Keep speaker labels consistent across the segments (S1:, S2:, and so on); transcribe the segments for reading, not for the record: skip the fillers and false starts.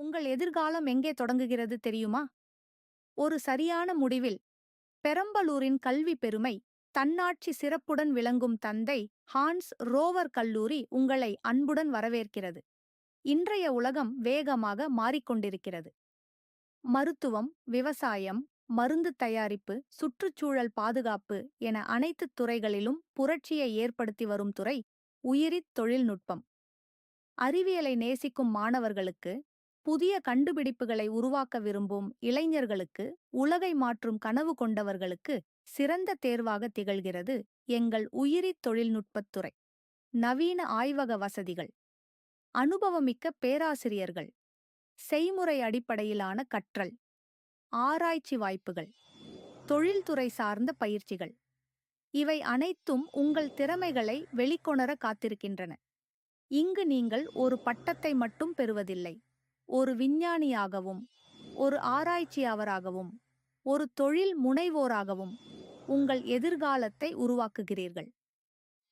S1: உங்கள் எதிர்காலம் எங்கே தொடங்குகிறது தெரியுமா? ஒரு சரியான முடிவில் பெரம்பலூரின் கல்வி பெருமை, தன்னாட்சி சிறப்புடன் விளங்கும் தந்தை ஹான்ஸ் ரோவர் கல்லூரி உங்களை அன்புடன் வரவேற்கிறது. இன்றைய உலகம் வேகமாக மாறிக்கொண்டிருக்கிறது. மருத்துவம், விவசாயம், மருந்து தயாரிப்பு, சுற்றுச்சூழல் பாதுகாப்பு என அனைத்து துறைகளிலும் புரட்சியை ஏற்படுத்தி வரும் துறை உயிரித் தொழில்நுட்பம். அறிவியலை நேசிக்கும் மாணவர்களுக்கு, புதிய கண்டுபிடிப்புகளை உருவாக்க விரும்பும் இளைஞர்களுக்கு, உலகை மாற்றும் கனவு கொண்டவர்களுக்கு சிறந்த தேர்வாக திகழ்கிறது எங்கள் உயிரித் தொழில்நுட்பத் துறை. நவீன ஆய்வக வசதிகள், அனுபவமிக்க பேராசிரியர்கள், செய்முறை அடிப்படையிலான கற்றல், ஆராய்ச்சி வாய்ப்புகள், தொழில்துறை சார்ந்த பயிற்சிகள், இவை அனைத்தும் உங்கள் திறமைகளை வெளிக்கொணர காத்திருக்கின்றன. இங்கு நீங்கள் ஒரு பட்டத்தை மட்டும் பெறுவதில்லை, ஒரு விஞ்ஞானியாகவும், ஒரு ஆராய்ச்சியாளராகவும், ஒரு தொழில் முனைவோராகவும் உங்கள் எதிர்காலத்தை உருவாக்குகிறீர்கள்.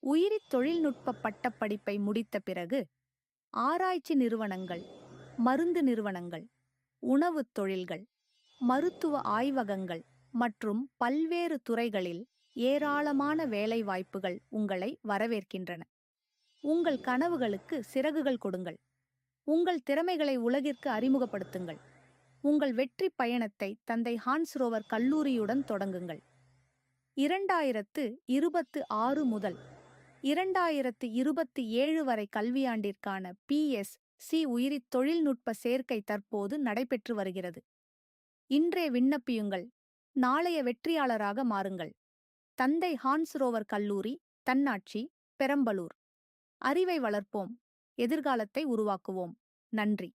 S1: உயிரித் தொழில்நுட்ப பட்டப்படிப்பை முடித்த பிறகு ஆராய்ச்சி நிறுவனங்கள், மருந்து நிறுவனங்கள், உணவுத் தொழில்கள், மருத்துவ ஆய்வகங்கள் மற்றும் பல்வேறு துறைகளில் ஏராளமான வேலைவாய்ப்புகள் உங்களை வரவேற்கின்றன. உங்கள் கனவுகளுக்கு சிறகுகள் கொடுங்கள். உங்கள் திறமைகளை உலகிற்கு அறிமுகப்படுத்துங்கள். உங்கள் வெற்றி பயணத்தை தந்தை ஹான்ஸ் ரோவர் கல்லூரியுடன் தொடங்குங்கள். 2026 முதல் 2027 வரை கல்வியாண்டிற்கான PS.C உயிரித் தொழில்நுட்ப சேர்க்கை தற்போது நடைபெற்று வருகிறது. இன்றே விண்ணப்பியுங்கள். நாளைய வெற்றியாளராக மாறுங்கள். தந்தை ஹான்ஸ் ரோவர் கல்லூரி, தன்னாட்சி, பெரம்பலூர். அறிவை வளர்ப்போம், எதிர்காலத்தை உருவாக்குவோம். நன்றி.